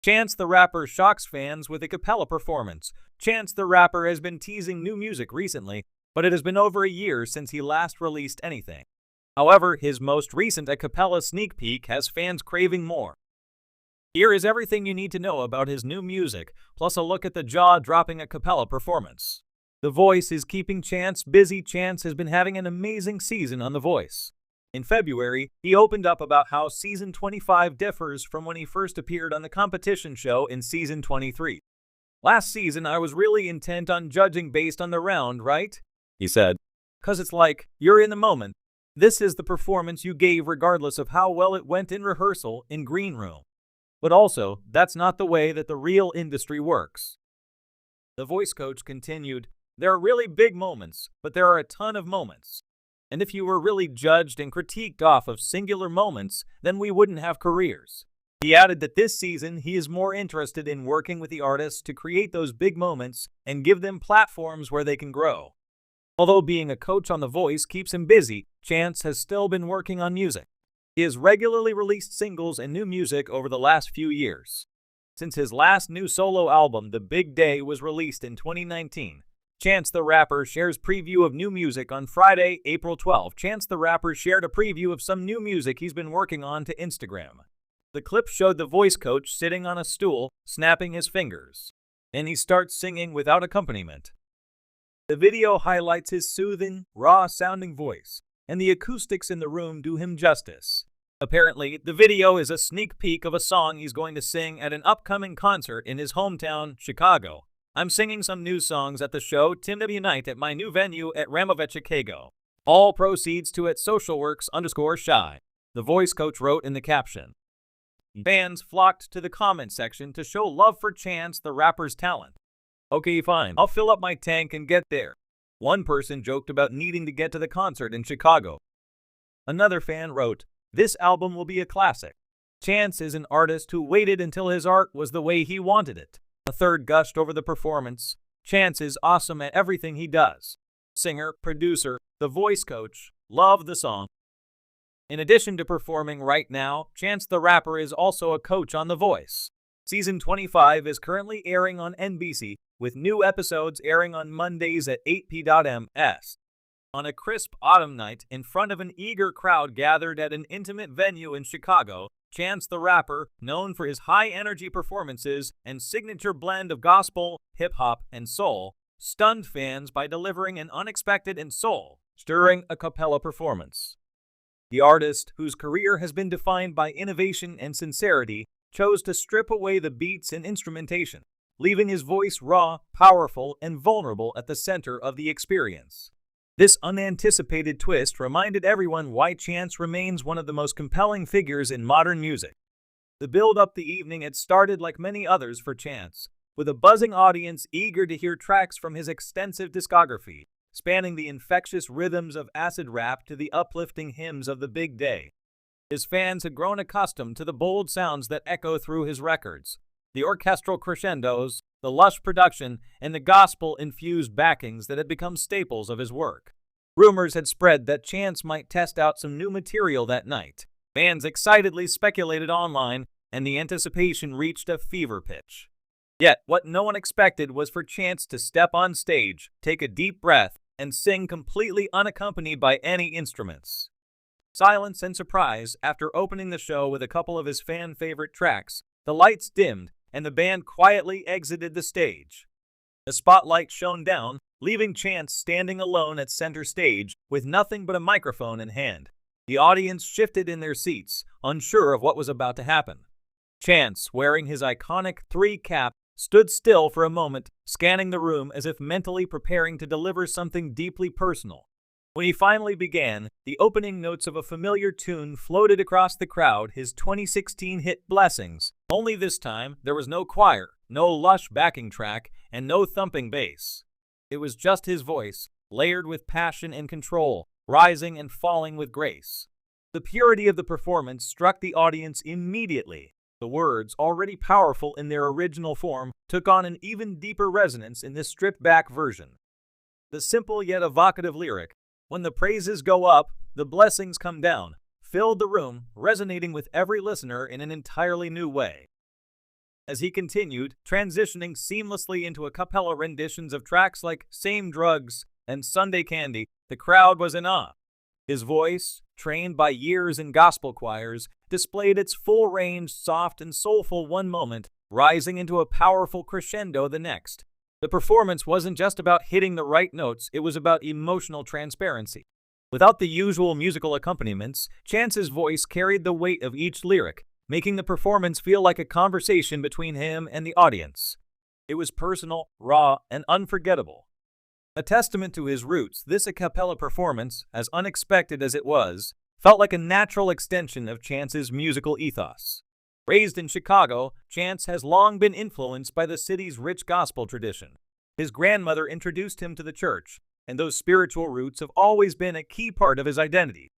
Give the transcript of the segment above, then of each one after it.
Chance the Rapper shocks fans with a Capella performance. Chance the Rapper has been teasing new music recently, but it has been over a year since he last released anything. However, his most recent a cappella sneak peek has fans craving more. Here is everything you need to know about his new music, plus a look at the jaw-dropping a cappella performance. The Voice is keeping Chance busy. Chance has been having an amazing season on The Voice. In February, he opened up about how Season 25 differs from when he first appeared on the competition show in Season 23. "Last season, I was really intent on judging based on the round, right?" he said. "'Cause it's like, you're in the moment. This is the performance you gave regardless of how well it went in rehearsal, in green room. But also, that's not the way that the real industry works." The voice coach continued, "There are really big moments, but there are a ton of moments. And if you were really judged and critiqued off of singular moments, then we wouldn't have careers." He added that this season he is more interested in working with the artists to create those big moments and give them platforms where they can grow. Although being a coach on The Voice keeps him busy, Chance has still been working on music. He has regularly released singles and new music over the last few years. Since his last new solo album, The Big Day, was released in 2019, Chance the Rapper shares preview of new music on Friday, April 12. Chance the Rapper shared a preview of some new music he's been working on to Instagram. The clip showed the voice coach sitting on a stool, snapping his fingers. Then he starts singing without accompaniment. The video highlights his soothing, raw-sounding voice, and the acoustics in the room do him justice. Apparently, the video is a sneak peek of a song he's going to sing at an upcoming concert in his hometown, Chicago. "I'm singing some new songs at the show Timnab Unite at my new venue at Ramovet, Chicago. All proceeds to at socialworks_shy," the voice coach wrote in the caption. Fans flocked to the comment section to show love for Chance the Rapper's talent. "Okay, fine, I'll fill up my tank and get there." One person joked about needing to get to the concert in Chicago. Another fan wrote, "This album will be a classic. Chance is an artist who waited until his art was the way he wanted it." A third gushed over the performance. "Chance is awesome at everything he does. Singer, producer, the voice coach, love the song." In addition to performing right now, Chance the Rapper is also a coach on The Voice. Season 25 is currently airing on NBC, with new episodes airing on Mondays at 8 p.m. On a crisp autumn night, in front of an eager crowd gathered at an intimate venue in Chicago, Chance the Rapper, known for his high-energy performances and signature blend of gospel, hip-hop, and soul, stunned fans by delivering an unexpected and soul-stirring a cappella performance. The artist, whose career has been defined by innovation and sincerity, chose to strip away the beats and instrumentation, leaving his voice raw, powerful, and vulnerable at the center of the experience. This unanticipated twist reminded everyone why Chance remains one of the most compelling figures in modern music. The build-up the evening had started like many others for Chance, with a buzzing audience eager to hear tracks from his extensive discography, spanning the infectious rhythms of acid rap to the uplifting hymns of The Big Day. His fans had grown accustomed to the bold sounds that echo through his records, the orchestral crescendos, the lush production, and the gospel-infused backings that had become staples of his work. Rumors had spread that Chance might test out some new material that night. Fans excitedly speculated online, and the anticipation reached a fever pitch. Yet, what no one expected was for Chance to step on stage, take a deep breath, and sing completely unaccompanied by any instruments. Silence and surprise after opening the show with a couple of his fan-favorite tracks. The lights dimmed, and the band quietly exited the stage. The spotlight shone down, leaving Chance standing alone at center stage with nothing but a microphone in hand. The audience shifted in their seats, unsure of what was about to happen. Chance, wearing his iconic 3 cap, stood still for a moment, scanning the room as if mentally preparing to deliver something deeply personal. When he finally began, the opening notes of a familiar tune floated across the crowd, his 2016 hit Blessings. Only this time, there was no choir, no lush backing track, and no thumping bass. It was just his voice, layered with passion and control, rising and falling with grace. The purity of the performance struck the audience immediately. The words, already powerful in their original form, took on an even deeper resonance in this stripped-back version. The simple yet evocative lyric, "When the praises go up, the blessings come down," filled the room, resonating with every listener in an entirely new way. As he continued, transitioning seamlessly into a cappella renditions of tracks like Same Drugs and Sunday Candy, the crowd was in awe. His voice, trained by years in gospel choirs, displayed its full range, soft and soulful one moment, rising into a powerful crescendo the next. The performance wasn't just about hitting the right notes, it was about emotional transparency. Without the usual musical accompaniments, Chance's voice carried the weight of each lyric, making the performance feel like a conversation between him and the audience. It was personal, raw, and unforgettable. A testament to his roots, this a cappella performance, as unexpected as it was, felt like a natural extension of Chance's musical ethos. Raised in Chicago, Chance has long been influenced by the city's rich gospel tradition. His grandmother introduced him to the church, and those spiritual roots have always been a key part of his identity.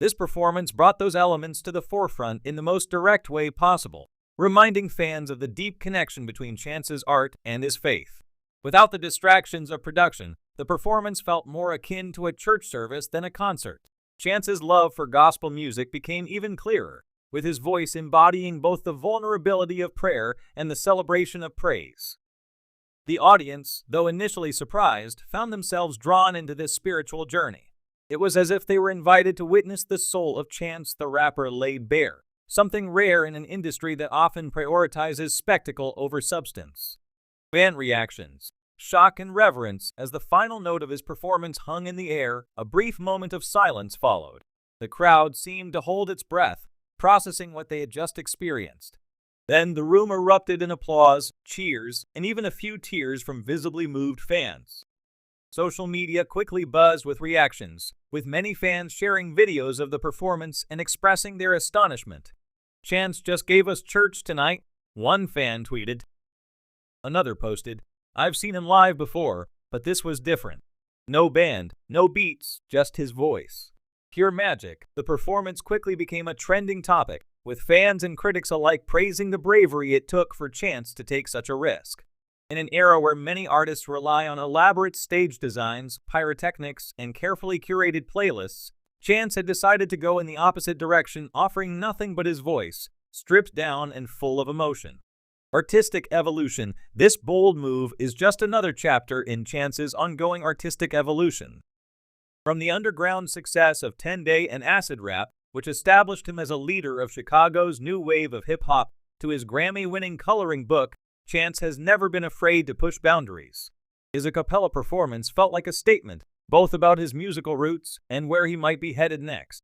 This performance brought those elements to the forefront in the most direct way possible, reminding fans of the deep connection between Chance's art and his faith. Without the distractions of production, the performance felt more akin to a church service than a concert. Chance's love for gospel music became even clearer, with his voice embodying both the vulnerability of prayer and the celebration of praise. The audience, though initially surprised, found themselves drawn into this spiritual journey. It was as if they were invited to witness the soul of Chance the Rapper laid bare, something rare in an industry that often prioritizes spectacle over substance. Fan reactions, shock and reverence as the final note of his performance hung in the air, a brief moment of silence followed. The crowd seemed to hold its breath, processing what they had just experienced. Then the room erupted in applause, cheers, and even a few tears from visibly moved fans. Social media quickly buzzed with reactions, with many fans sharing videos of the performance and expressing their astonishment. "Chance just gave us church tonight," one fan tweeted. Another posted, "I've seen him live before, but this was different. No band, no beats, just his voice. Pure magic." The performance quickly became a trending topic, with fans and critics alike praising the bravery it took for Chance to take such a risk. In an era where many artists rely on elaborate stage designs, pyrotechnics, and carefully curated playlists, Chance had decided to go in the opposite direction, offering nothing but his voice, stripped down and full of emotion. Artistic evolution. This bold move is just another chapter in Chance's ongoing artistic evolution. From the underground success of 10 Day and acid rap, which established him as a leader of Chicago's new wave of hip-hop, to his Grammy-winning coloring book, Chance has never been afraid to push boundaries. His a cappella performance felt like a statement, both about his musical roots and where he might be headed next.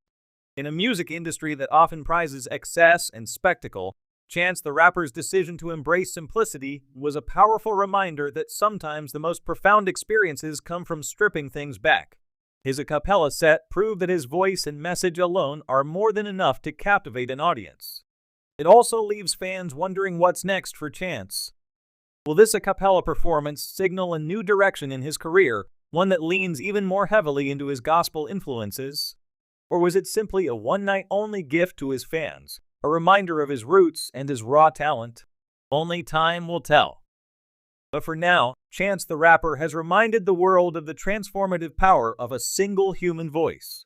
In a music industry that often prizes excess and spectacle, Chance the Rapper's decision to embrace simplicity was a powerful reminder that sometimes the most profound experiences come from stripping things back. His a cappella set proved that his voice and message alone are more than enough to captivate an audience. It also leaves fans wondering what's next for Chance. Will this a cappella performance signal a new direction in his career, one that leans even more heavily into his gospel influences? Or was it simply a one-night-only gift to his fans, a reminder of his roots and his raw talent? Only time will tell. But for now, Chance the Rapper has reminded the world of the transformative power of a single human voice.